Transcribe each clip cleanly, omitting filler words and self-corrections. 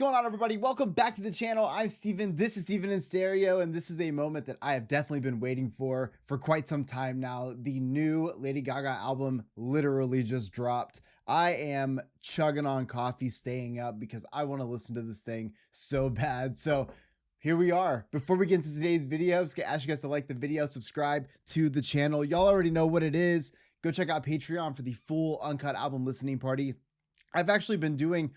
going on, everybody? Welcome back to the channel. I'm Steven. This is Steven in Stereo, and this is a moment that I have definitely been waiting for quite some time now. The new Lady Gaga album literally just dropped. I am chugging on coffee, staying up because I want to listen to this thing so bad. So here we are. Before we get into today's video, I'm just gonna ask you guys to like the video, subscribe to the channel. Y'all already know what it is. Go check out Patreon for the full uncut album listening party. I've actually been doing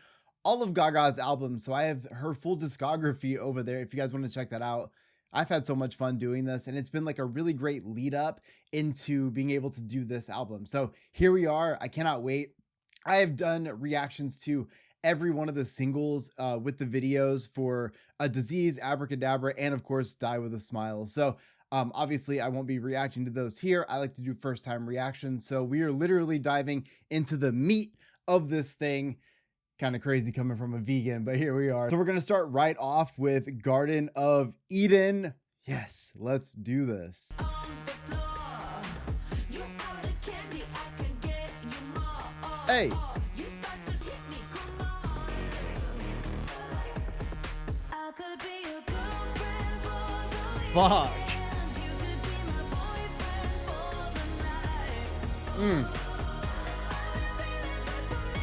all of Gaga's albums, so I have her full discography over there if you guys want to check that out. I've had so much fun doing this, and it's been like a really great lead up into being able to do this album. So here we are. I cannot wait. I have done reactions to every one of the singles with the videos for A Disease, Abracadabra, and of course Die With A Smile. So obviously I won't be reacting to those here. I like to do first time reactions. So we are literally diving into the meat of this thing. Kind of crazy coming from a vegan, but here we are. So we're going to start right off with Garden of Eden. Yes, let's do this. Hey. Fuck.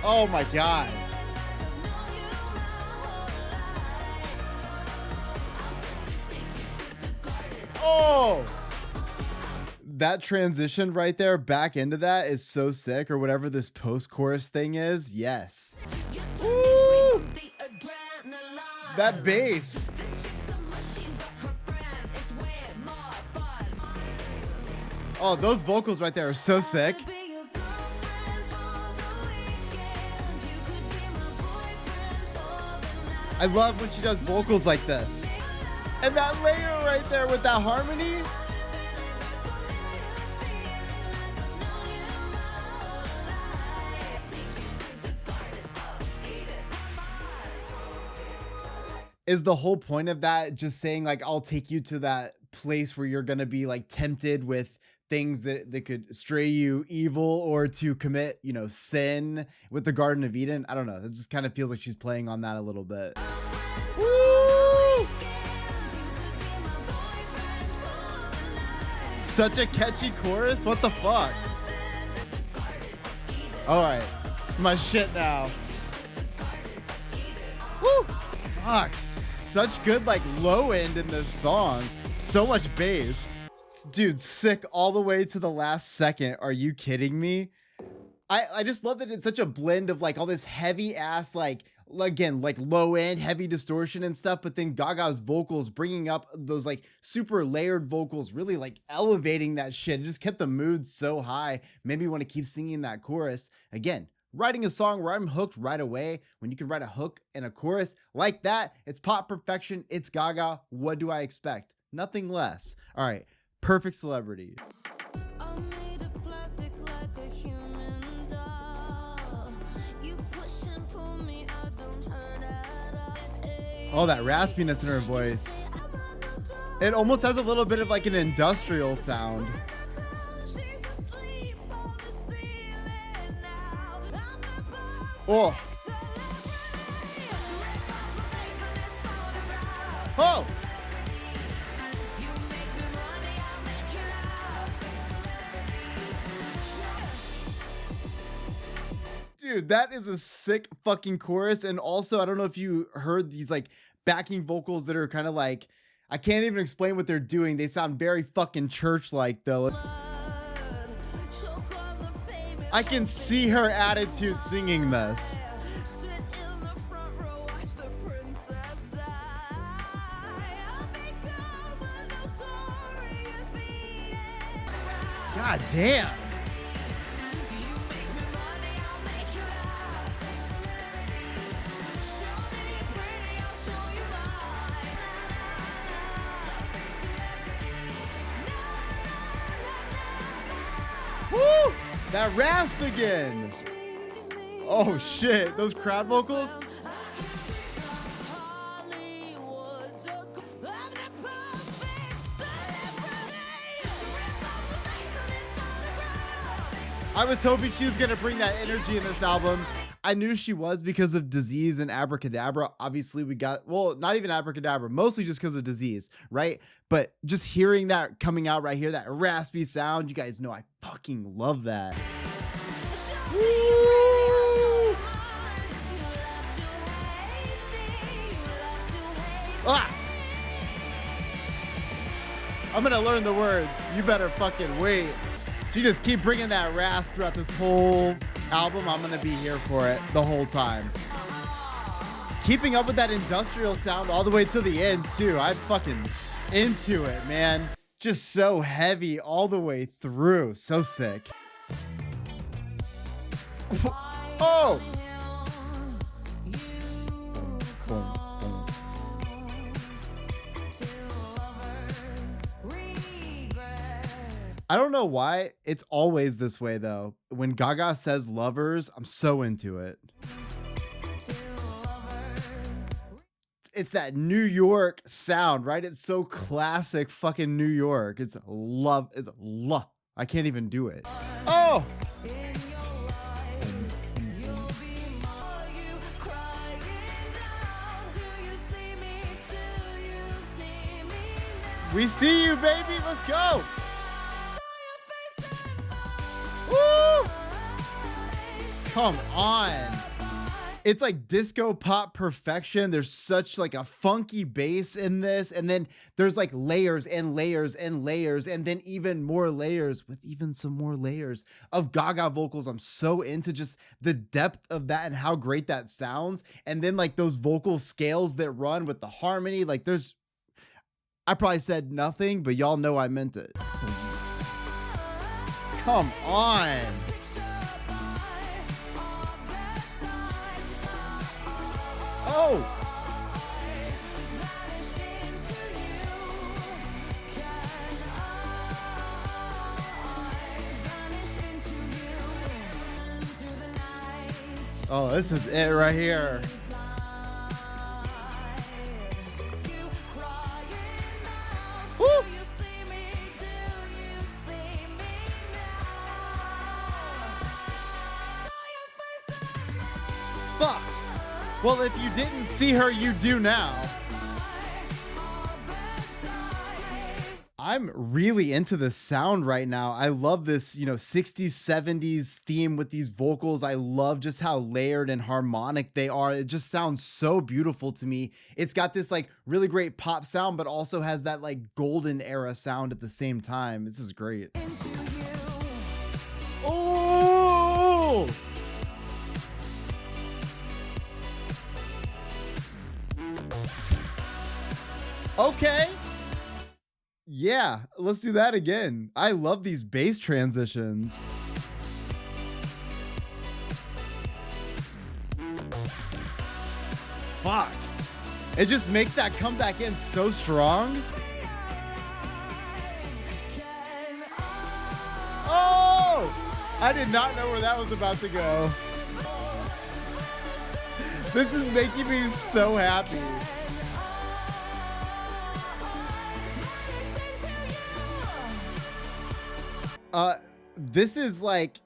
Oh my God. Oh, that transition right there back into that is so sick, or whatever this post-chorus thing is. Yes. Woo! That bass. Oh, those vocals right there are so sick. I love when she does vocals like this. And that layer right there with that harmony. Is the whole point of that just saying like, I'll take you to that place where you're going to be like tempted with things that could stray you evil or to commit, you know, sin with the Garden of Eden? I don't know. It just kind of feels like she's playing on that a little bit. Woo! Such a catchy chorus. What the fuck? All right. This is my shit now. Woo! Fuck. Such good like low end in this song. So much bass. Dude, sick all the way to the last second. Are you kidding me? I just love that it's such a blend of like all this heavy ass, like again, like low end, heavy distortion and stuff, but then Gaga's vocals bringing up those like super layered vocals, really like elevating that shit. It just kept the mood so high. Made me want to keep singing that chorus. Again, writing a song where I'm hooked right away. When you can write a hook and a chorus like that, it's pop perfection. It's Gaga. What do I expect? Nothing less. All right. Perfect Celebrity. Oh, that raspiness in her voice. It almost has a little bit of like an industrial sound. Oh. Oh. Dude, that is a sick fucking chorus. And also, I don't know if you heard these like backing vocals that are kind of like, I can't even explain what they're doing. They sound very fucking church-like though. I can see her attitude singing this. God damn. Woo! That rasp again. Oh shit, those crowd vocals. I was hoping she was gonna bring that energy in this album. I knew she was because of Disease and Abracadabra. Obviously, we got, well, not even Abracadabra, mostly just because of Disease, right? But just hearing that coming out right here, that raspy sound, you guys know I fucking love that. Woo! Ah! I'm gonna learn the words. You better fucking wait. You just keep bringing that rasp throughout this whole album. I'm gonna be here for it the whole time. Keeping up with that industrial sound all the way to the end too. I'm fucking into it, man. Just so heavy all the way through. So sick. Oh! Boom. I don't know why it's always this way though. When Gaga says lovers, I'm so into it. It's that New York sound, right? It's so classic fucking New York. It's love. It's love. I can't even do it. Oh! We see you, baby. Let's go. Woo! Come on. It's like disco pop perfection. There's such like a funky bass in this. And then there's like layers and layers and layers. And then even more layers with even some more layers of Gaga vocals. I'm so into just the depth of that and how great that sounds. And then like those vocal scales that run with the harmony. Like there's, I probably said nothing, but y'all know I meant it. Come on. Oh. Oh, this is it right here. Woo. Fuck. Well, if you didn't see her, you do now. I'm really into the sound right now. I love this, 60s, 70s theme with these vocals. I love just how layered and harmonic they are. It just sounds so beautiful to me. It's got this like really great pop sound, but also has that like golden era sound at the same time. This is great. Oh! Okay. Yeah, let's do that again. I love these bass transitions. Fuck. It just makes that comeback in so strong. Oh! I did not know where that was about to go. This is making me so happy. This is like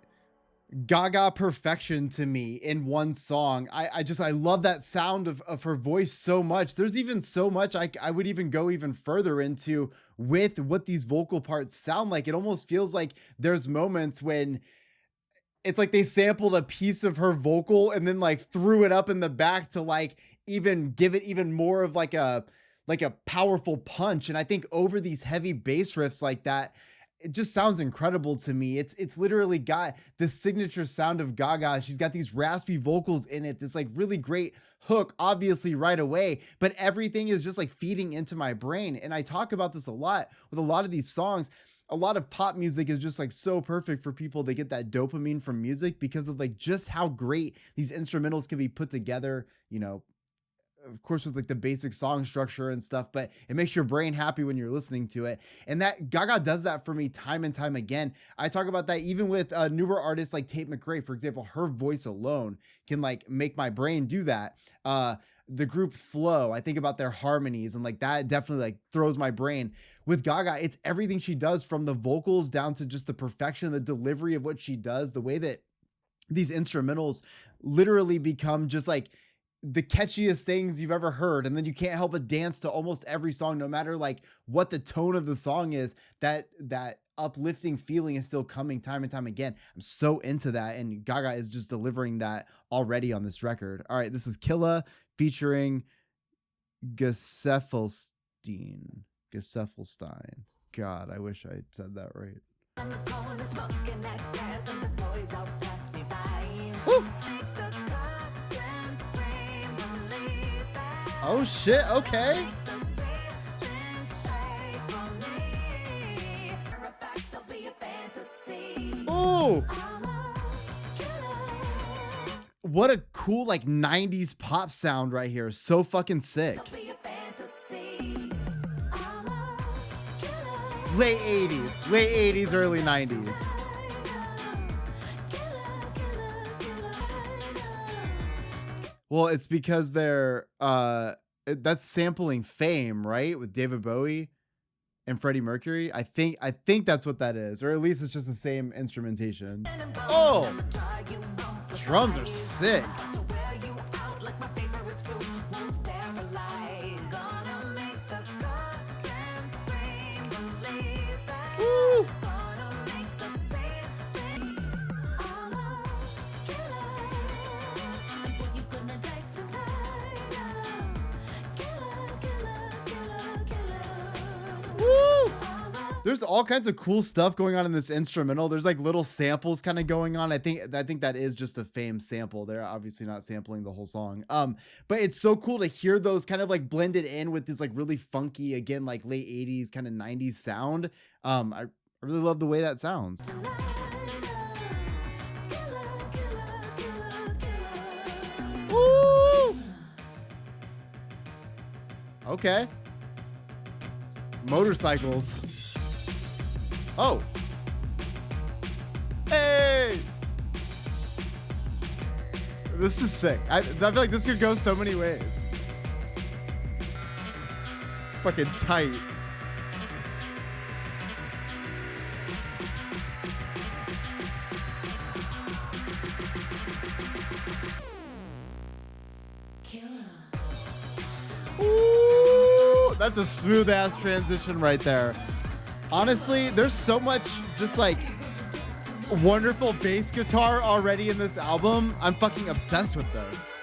Gaga perfection to me in one song. I love that sound of her voice so much. There's even so much I would even go even further into with what these vocal parts sound like. It almost feels like there's moments when it's like they sampled a piece of her vocal and then like threw it up in the back to like even give it even more of like a powerful punch. And I think over these heavy bass riffs like that, it just sounds incredible to me. It's literally got this signature sound of Gaga. She's got these raspy vocals in it. This like really great hook, obviously right away, but everything is just like feeding into my brain. And I talk about this a lot with a lot of these songs. A lot of pop music is just like so perfect for people that get that dopamine from music because of like just how great these instrumentals can be put together, of course, with like the basic song structure and stuff, but it makes your brain happy when you're listening to it. And that Gaga does that for me time and time again. I talk about that even with newer artists like Tate McRae, for example. Her voice alone can like make my brain do that. The group Flow, I think about their harmonies and like that definitely like throws my brain. With Gaga, it's everything she does from the vocals down to just the perfection, the delivery of what she does, the way that these instrumentals literally become just like the catchiest things you've ever heard, and then you can't help but dance to almost every song, no matter like what the tone of the song is. That uplifting feeling is still coming time and time again. I'm so into that, and Gaga is just delivering that already on this record. All right, this is Killa featuring Geseffelstein. God, I wish I said that right. Woo! Oh shit, okay. Ooh. What a cool like 90s pop sound right here. So fucking sick. Late 80s, early 90s. Well, it's because they're that's sampling Fame, right? With David Bowie and Freddie Mercury. I think that's what that is, or at least it's just the same instrumentation. Oh, drums are sick. Woo. There's all kinds of cool stuff going on in this instrumental. There's like little samples kind of going on. I think that is just a Fame sample. They're obviously not sampling the whole song. But it's so cool to hear those kind of like blended in with this like really funky, again, like late 80s kind of 90s sound. I really love the way that sounds. Woo! Okay. Motorcycles. Oh. Hey. This is sick. I feel like this could go so many ways. Fucking tight. Ooh, that's a smooth ass transition right there. Honestly, there's so much just like wonderful bass guitar already in this album. I'm fucking obsessed with this.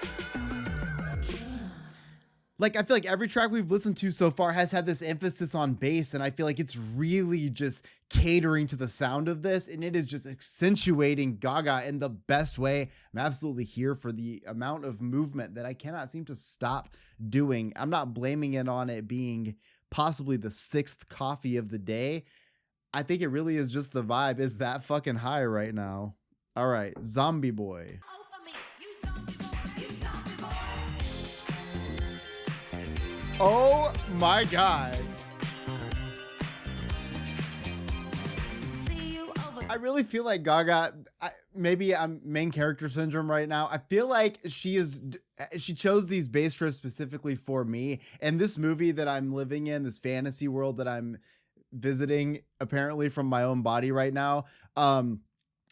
Like, I feel like every track we've listened to so far has had this emphasis on bass, and I feel like it's really just catering to the sound of this, and it is just accentuating Gaga in the best way. I'm absolutely here for the amount of movement that I cannot seem to stop doing. I'm not blaming it on it being possibly the 6th coffee of the day. I think it really is just the vibe is that fucking high right now. All right, Zombie Boy. Oh my God. I really feel like Gaga, maybe I'm main character syndrome right now. I feel like she chose these bass riffs specifically for me. And this movie that I'm living in, this fantasy world that I'm visiting apparently from my own body right now,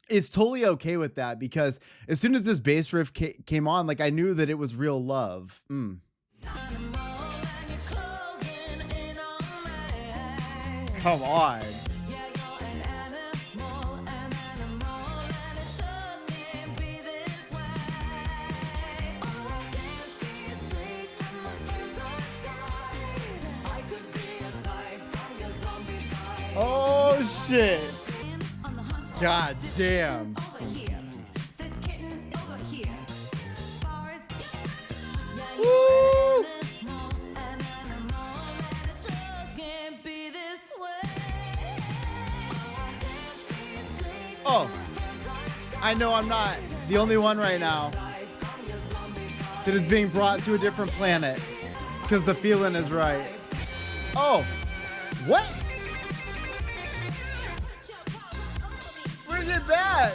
is totally okay with that, because as soon as this bass riff came on, like I knew that it was real love. Come on. Oh shit. God damn. Woo! Oh, I know I'm not the only one right now that is being brought to a different planet because the feeling is right. Oh, what? Bring it back.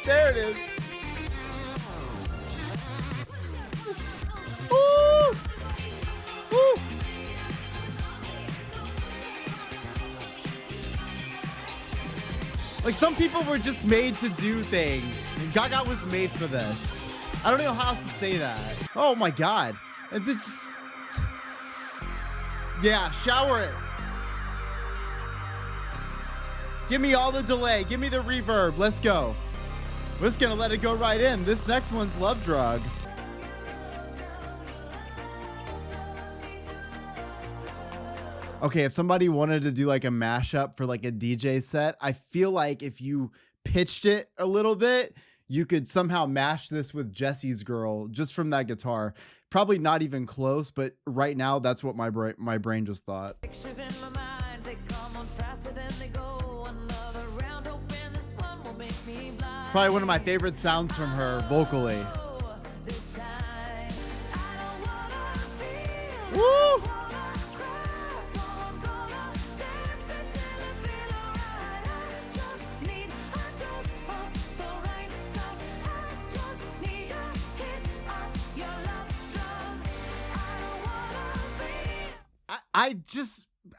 There it is. Ooh. Ooh. Like, some people were just made to do things. Gaga was made for this. I don't know how else to say that. Oh my God. It's just... Yeah, shower it. Give me all the delay. Give me the reverb. Let's go. We're just gonna let it go right in. This next one's Love Drug. Okay, if somebody wanted to do like a mashup for like a DJ set, I feel like if you pitched it a little bit, you could somehow mash this with Jesse's Girl just from that guitar. Probably not even close, but right now that's what my brain just thought. Pictures in my mind, they come on faster than they go. Another round, hoping this one will make me blind. Probably one of my favorite sounds from her vocally. Woo!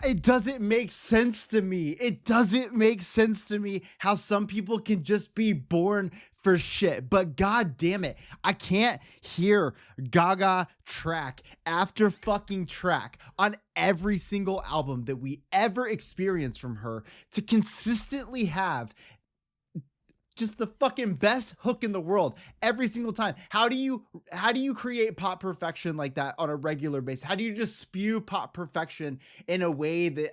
It doesn't make sense to me. It doesn't make sense to me how some people can just be born for shit. But God damn it, I can't hear Gaga track after fucking track on every single album that we ever experienced from her to consistently have just the fucking best hook in the world every single time. How do you create pop perfection like that on a regular basis? How do you just spew pop perfection in a way that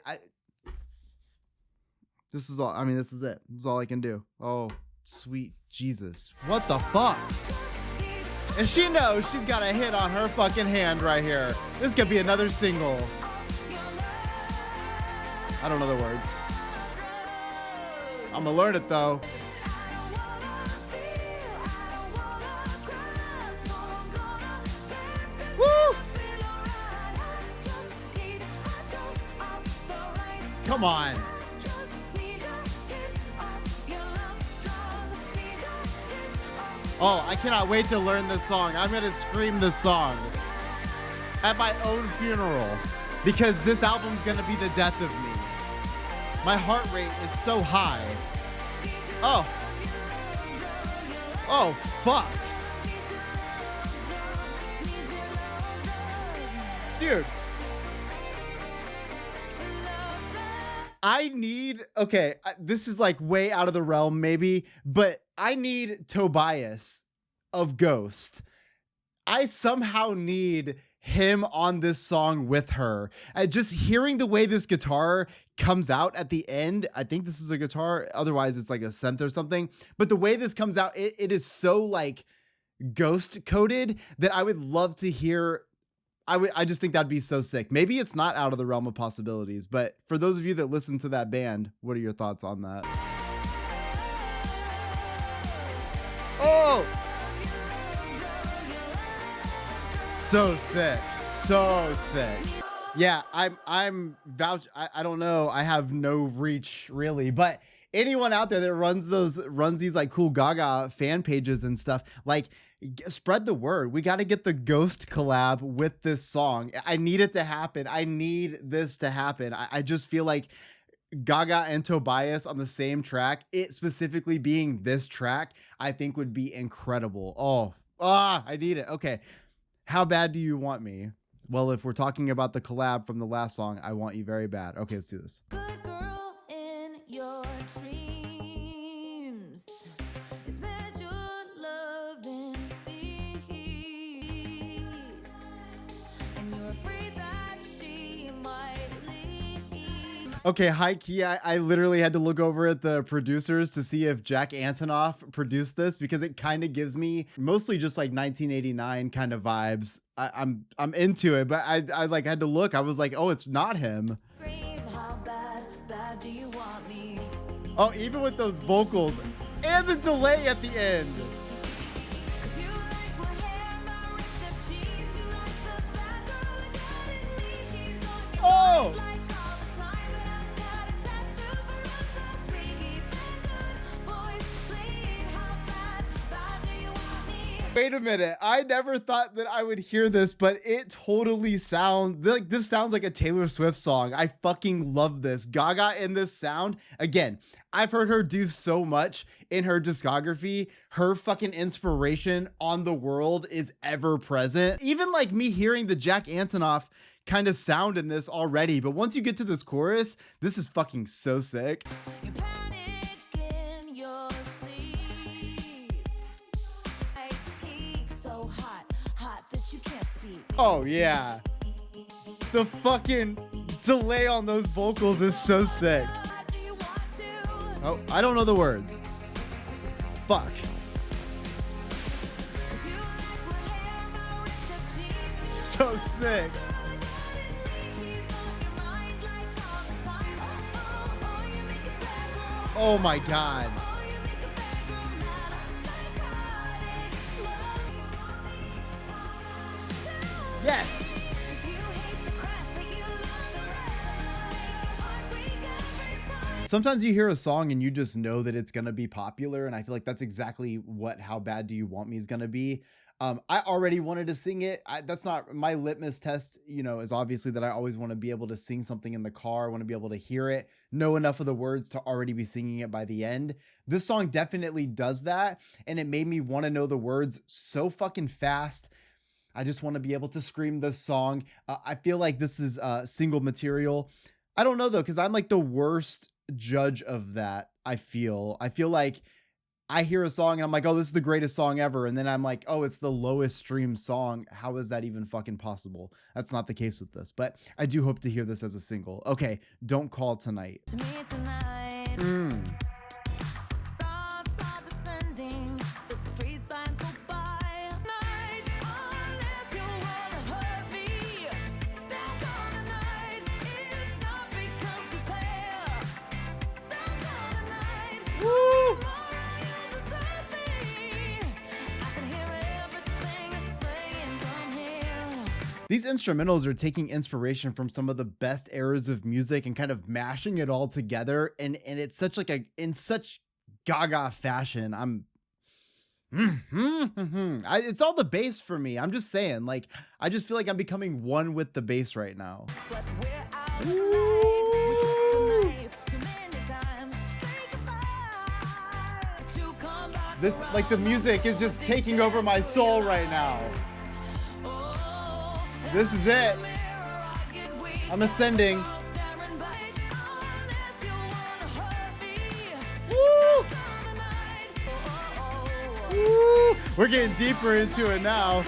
this is all, I mean, this is it. This is all I can do. Oh, sweet Jesus. What the fuck? And she knows she's got a hit on her fucking hand right here. This could be another single. I don't know the words. I'm gonna learn it though. Come on. Oh, I cannot wait to learn this song. I'm going to scream this song at my own funeral because this album's going to be the death of me. My heart rate is so high. Oh. Oh, fuck. Dude. I need, okay, this is like way out of the realm maybe, but I need Tobias of Ghost. I somehow need him on this song with her. Just hearing the way this guitar comes out at the end, I think this is a guitar, otherwise it's like a synth or something, but the way this comes out, it is so like ghost coded that I would love to hear. I just think that'd be so sick. Maybe it's not out of the realm of possibilities, but for those of you that listen to that band, what are your thoughts on that? Oh! So sick. So sick. Yeah, I'm vouch. I don't know. I have no reach really, but anyone out there that runs these like cool Gaga fan pages and stuff, like, spread the word. We got to get the Ghost collab with this song. I need it to happen. I need this to happen. I just feel like Gaga and Tobias on the same track, it specifically being this track, I think would be incredible. I need it. Okay. How bad do you want me? Well, if we're talking about the collab from the last song, I want you very bad. Okay, let's do this. Good girl in your dreams. Okay, high key, I literally had to look over at the producers to see if Jack Antonoff produced this because it kind of gives me mostly just like 1989 kind of vibes. I'm into it, but I like had to look. I was like, oh, it's not him. How bad do you want me? Oh, even with those vocals and the delay at the end. Oh! Wait a minute. I never thought that I would hear this, but it totally sounds like this sounds like a Taylor Swift song. I fucking love this. Gaga in this sound. Again, I've heard her do so much in her discography. Her fucking inspiration on the world is ever present. Even like me hearing the Jack Antonoff kind of sound in this already, but once you get to this chorus, this is fucking so sick. You panic in your sleep. So hot, hot that you can't speak. Oh yeah. The fucking delay on those vocals is so sick. Oh, I don't know the words. Fuck. So sick. Oh my God. Yes. Sometimes you hear a song and you just know that it's gonna be popular, and I feel like that's exactly what How Bad Do You Want Me is gonna be. I already wanted to sing it. That's not my litmus test, you know, is obviously that I always want to be able to sing something in the car. I want to be able to hear it, know enough of the words to already be singing it by the end. This song definitely does that, and it made me want to know the words so fucking fast. I just want to be able to scream this song. I feel like this is single material. I don't know though, because I'm like the worst judge of that. I feel like I hear a song and I'm like, oh, this is the greatest song ever. And then I'm like, oh, it's the lowest streamed song. How is that even fucking possible? That's not the case with this, but I do hope to hear this as a single. Okay, Don't Call Tonight. To me tonight. Stars are descending, the street signs go by. Night, unless you wanna hurt me. Don't call tonight. It's not because you care. Don't call tonight. Woo! These instrumentals are taking inspiration from some of the best eras of music and kind of mashing it all together. And it's such like in such Gaga fashion. It's all the bass for me. I'm just saying, like, I just feel like I'm becoming one with the bass right now. This, like, the music is just taking over my soul right now. This is it. I'm ascending. Woo! Woo! We're getting deeper into it now.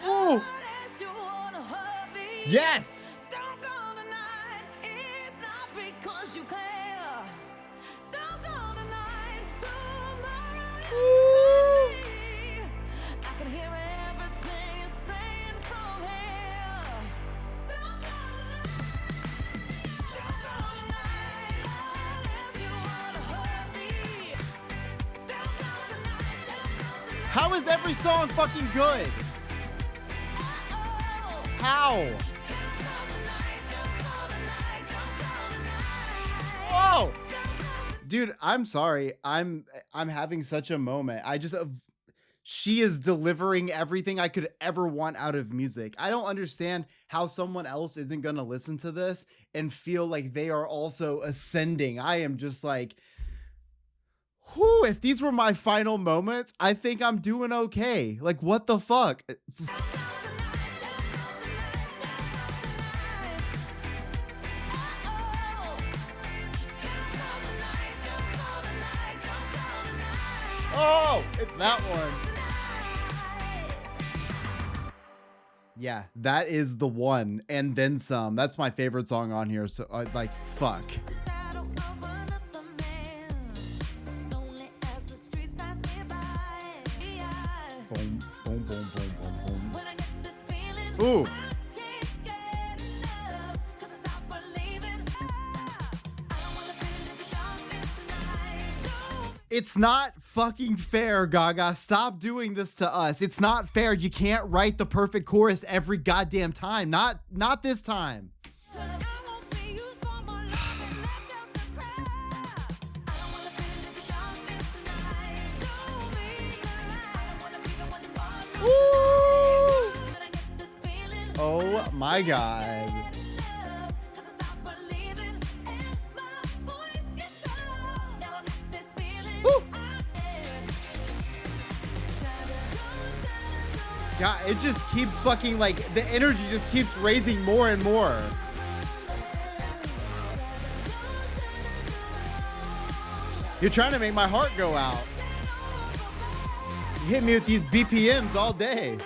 Ooh! Yes! How is every song fucking good? How? Whoa! Dude, I'm sorry. I'm having such a moment. She is delivering everything I could ever want out of music. I don't understand how someone else isn't going to listen to this and feel like they are also ascending. I am just like, whew, if these were my final moments, I think I'm doing okay. Like, what the fuck? Oh, it's that one. Yeah, that is the one, and then some. That's my favorite song on here, so like, fuck. Boom, boom, boom, boom, boom, boom. Ooh. It's not fucking fair, Gaga. Stop doing this to us. It's not fair. You can't write the perfect chorus every goddamn time. Not this time. Woo! Oh my God. God, it just keeps fucking like the energy just keeps raising more and more. You're trying to make my heart go out. You hit me with these BPMs all day.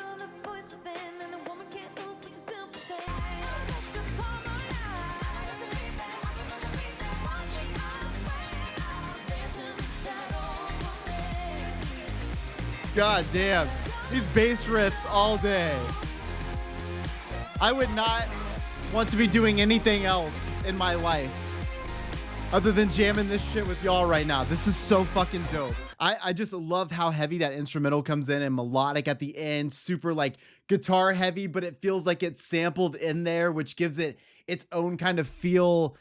God damn. These bass riffs all day. I would not want to be doing anything else in my life other than jamming this shit with y'all right now. This is so fucking dope. I just love how heavy that instrumental comes in and melodic at the end, super like guitar heavy, but it feels like it's sampled in there, which gives it its own kind of feel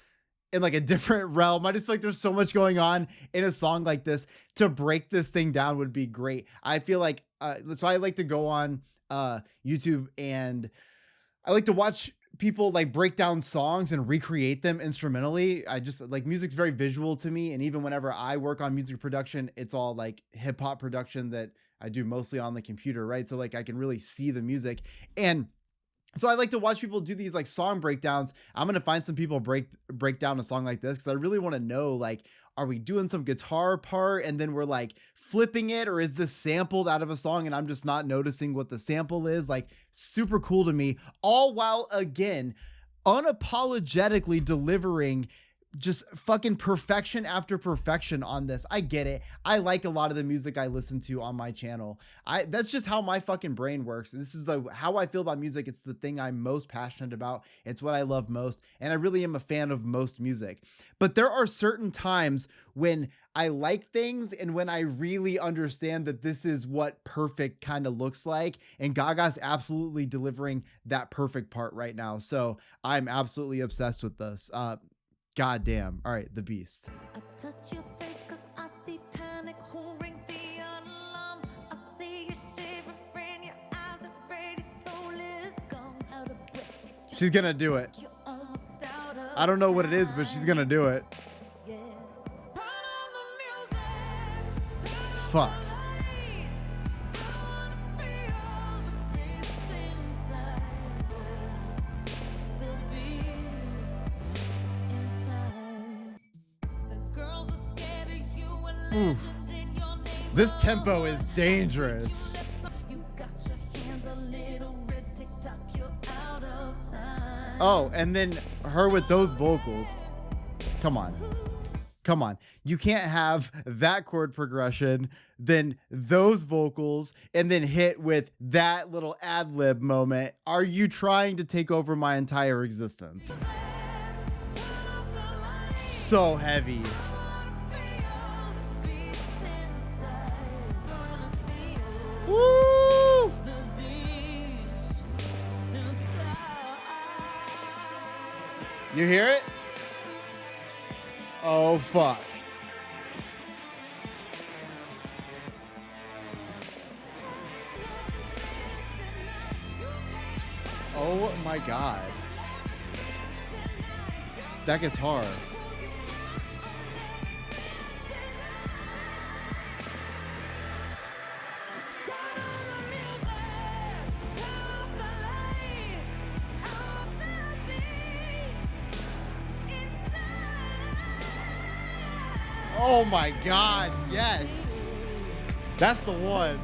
in like a different realm. I just feel like there's so much going on in a song like this. To break this thing down would be great. I feel like, so I like to go on YouTube and I like to watch people like break down songs and recreate them instrumentally. I just like music's very visual to me. And even whenever I work on music production, it's all like hip hop production that I do mostly on the computer, right? So like I can really see the music. And so I like to watch people do these like song breakdowns. I'm going to find some people break down a song like this because I really want to know, like, are we doing some guitar part and then we're like flipping it, or is this sampled out of a song and I'm just not noticing what the sample is? Like, super cool to me, all while again unapologetically delivering just fucking perfection after perfection on this. I get it. I like a lot of the music I listen to on my channel. That's just how my fucking brain works. This is how I feel about music. It's the thing I'm most passionate about. It's what I love most. And I really am a fan of most music. But there are certain times when I like things and when I really understand that this is what perfect kind of looks like. And Gaga's absolutely delivering that perfect part right now. So I'm absolutely obsessed with this. God damn. All right, The Beast. I touch your face 'cause I see panic, who ring the alarm. I see you shivering, your eyes afraid, your soul is gone out of breath. She's gonna do it. You're almost out of I don't know what it is, but she's gonna do it. yeah. Turn on the music, turn Fuck. on the lights. I wanna feel the beast inside. The beast inside. The girls are scared of you, a legend in your neighborhood. This tempo is dangerous. You got your hands a little red, tick-tock, you're out of time. Oh, and then her with those vocals. Come on. Come on. You can't have that chord progression, then those vocals, and then hit with that little ad lib moment. Are you trying to take over my entire existence? So heavy. Woo! You hear it? Oh, fuck. Oh my God. That gets hard. Oh my God, yes. That's the one.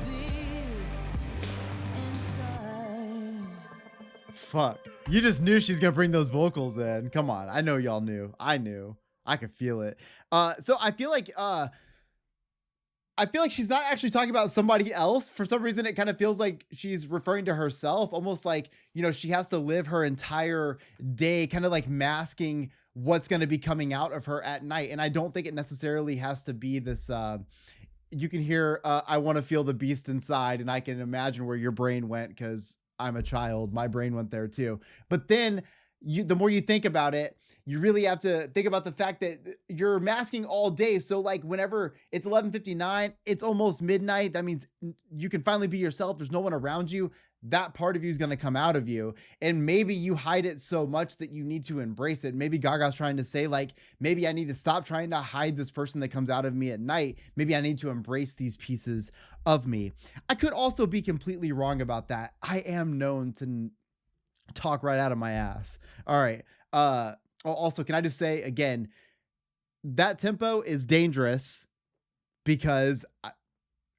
Fuck. You just knew she's gonna bring those vocals in. Come on. I know y'all knew. I knew. I could feel it. So I feel like she's not actually talking about somebody else. For some reason, it kind of feels like she's referring to herself, almost like, you know, she has to live her entire day kind of like masking what's going to be coming out of her at night. And I don't think it necessarily has to be this, you can hear, I want to feel the beast inside. And I can imagine where your brain went because I'm a child. My brain went there too. But then the more you think about it, you really have to think about the fact that you're masking all day. So like whenever it's 11:59, it's almost midnight. That means you can finally be yourself. There's no one around you. That part of you is going to come out of you. And maybe you hide it so much that you need to embrace it. Maybe Gaga's trying to say like, maybe I need to stop trying to hide this person that comes out of me at night. Maybe I need to embrace these pieces of me. I could also be completely wrong about that. I am known to talk right out of my ass. All right. Also, can I just say again, that tempo is dangerous because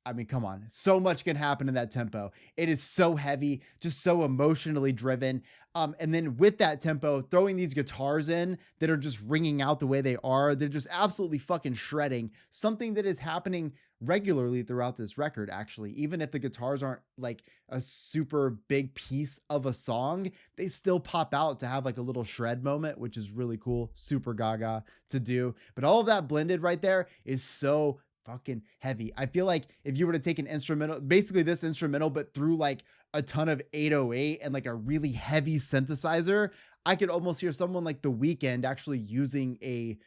I mean, come on. So much can happen in that tempo. It is so heavy, just so emotionally driven. And then with that tempo, throwing these guitars in that are just ringing out the way they are, they're just absolutely fucking shredding. Something that is happening regularly throughout this record, actually. Even if the guitars aren't like a super big piece of a song, they still pop out to have like a little shred moment, which is really cool. Super Gaga to do. But all of that blended right there is so fucking heavy. I feel like if you were to take an instrumental, basically this instrumental, but through like a ton of 808 and like a really heavy synthesizer, I could almost hear someone like The Weeknd actually using a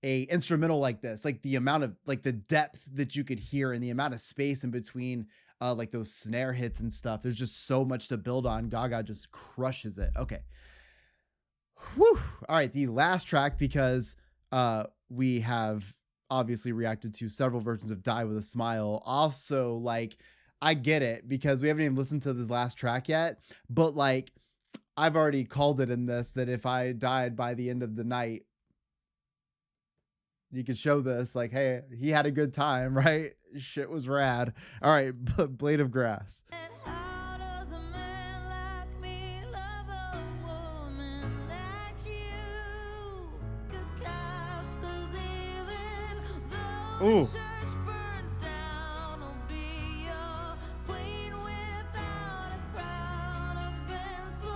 instrumental like this, like the amount of like the depth that you could hear and the amount of space in between like those snare hits and stuff. There's just so much to build on. Gaga just crushes it. Okay. Whew. All right. The last track, because we have obviously reacted to several versions of Die With a Smile. Also, like, I get it because we haven't even listened to this last track yet, but like, I've already called it in this that if I died by the end of the night, you could show this like, hey, he had a good time, right? Shit was rad. All right, Blade of Grass. And how does a man like me love a woman like you? Could cast 'cause even though Ooh. the church burned down, I'll be your queen without a crown. I've been so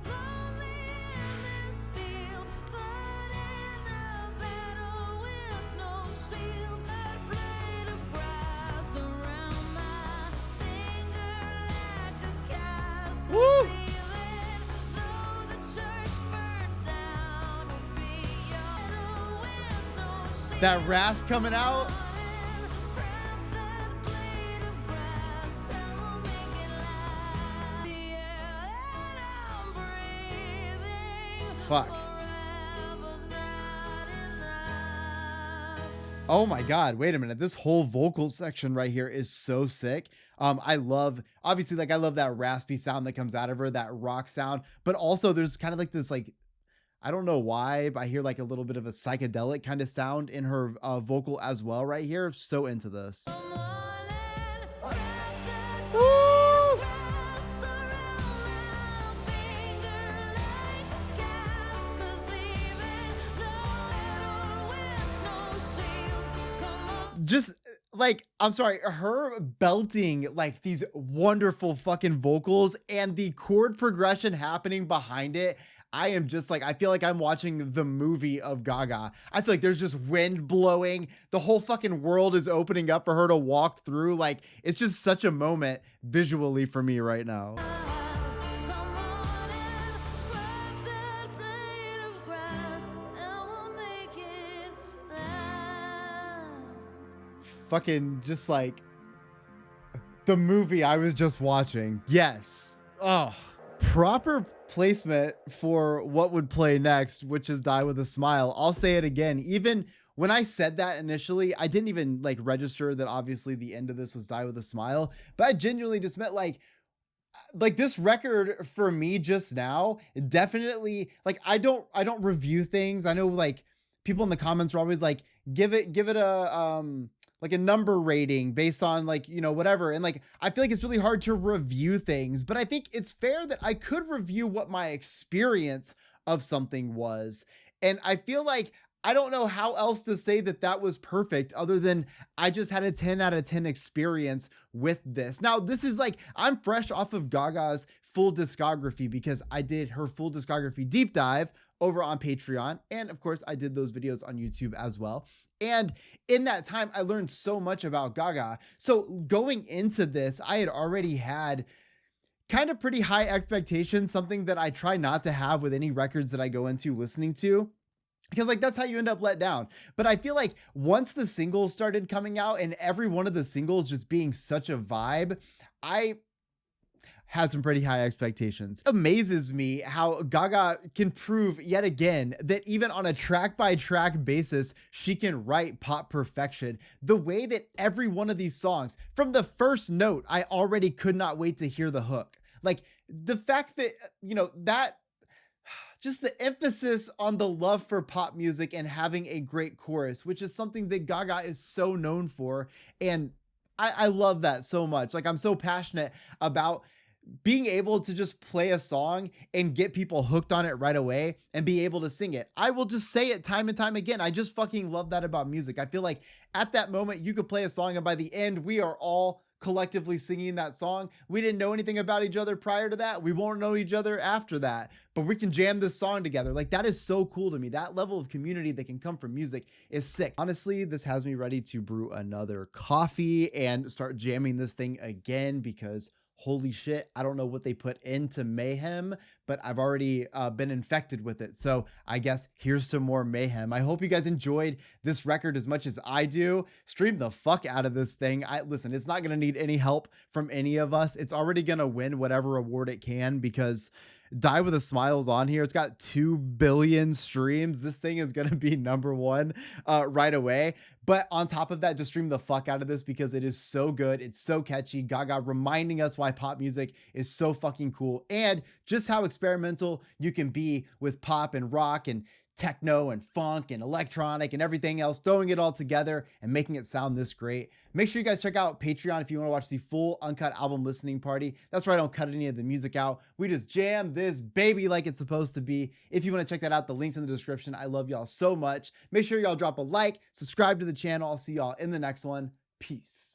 lonely in this field, but in a battle with no shield. That blade of grass around my finger like a cast. 'Cause Woo. even though the church burned down, I'll be your battle with no shield. That rasp coming out. Grab that blade of grass and we'll make it last. The air that I'm breathing Fuck. forever's not enough. Oh my God, wait a minute. This whole vocal section right here is so sick. I love, obviously, like I love that raspy sound that comes out of her, that rock sound, but also there's kind of like this, like, I don't know why, but I hear like a little bit of a psychedelic kind of sound in her vocal as well right here. So into this. Woo! Just like, I'm sorry, her belting like these wonderful fucking vocals and the chord progression happening behind it. I am just like, I feel like I'm watching the movie of Gaga. I feel like there's just wind blowing. The whole fucking world is opening up for her to walk through. Like, it's just such a moment visually for me right now. Fucking just like the movie I was just watching. Yes. Oh, proper placement for what would play next, which is Die With a Smile. I'll say it again. Even when I said that initially, I didn't even like register that obviously the end of this was Die With a Smile, but I genuinely just meant like this record for me just now, definitely like, I don't review things. I know like people in the comments are always like, give it a, like a number rating based on like, you know, whatever. And like, I feel like it's really hard to review things, but I think it's fair that I could review what my experience of something was. And I feel like, I don't know how else to say that that was perfect other than I just had a 10 out of 10 experience with this. Now, this is like, I'm fresh off of Gaga's full discography because I did her full discography deep dive over on Patreon. And of course, I did those videos on YouTube as well. And in that time, I learned so much about Gaga. So going into this, I had already had kind of pretty high expectations, something that I try not to have with any records that I go into listening to. Because like that's how you end up let down. But I feel like once the singles started coming out and every one of the singles just being such a vibe, I had some pretty high expectations. It amazes me how Gaga can prove yet again that even on a track by track basis, she can write pop perfection. The way that every one of these songs, from the first note, I already could not wait to hear the hook. Like the fact that, that just the emphasis on the love for pop music and having a great chorus, which is something that Gaga is so known for. And I love that so much. Like I'm so passionate about being able to just play a song and get people hooked on it right away and be able to sing it. I will just say it time and time again. I just fucking love that about music. I feel like at that moment you could play a song and by the end we are all collectively singing that song. We didn't know anything about each other prior to that. We won't know each other after that, but we can jam this song together. Like that is so cool to me. That level of community that can come from music is sick. Honestly, this has me ready to brew another coffee and start jamming this thing again because holy shit, I don't know what they put into Mayhem, but I've already been infected with it. So I guess here's some more Mayhem. I hope you guys enjoyed this record as much as I do. Stream the fuck out of this thing. Listen, it's not going to need any help from any of us. It's already going to win whatever award it can because Die With a Smile's on here. It's got 2 billion streams. This thing is going to be number one right away. But on top of that, just stream the fuck out of this because it is so good. It's so catchy. Gaga reminding us why pop music is so fucking cool and just how experimental you can be with pop and rock and techno and funk and electronic and everything else, throwing it all together and making it sound this great. Make sure you guys check out Patreon if you want to watch the full uncut album listening party. That's where I don't cut any of the music out. We just jam this baby like it's supposed to be. If you want to check that out, the link's in the description. I love y'all so much. Make sure y'all drop a like, subscribe to the channel. I'll see y'all in the next one. Peace.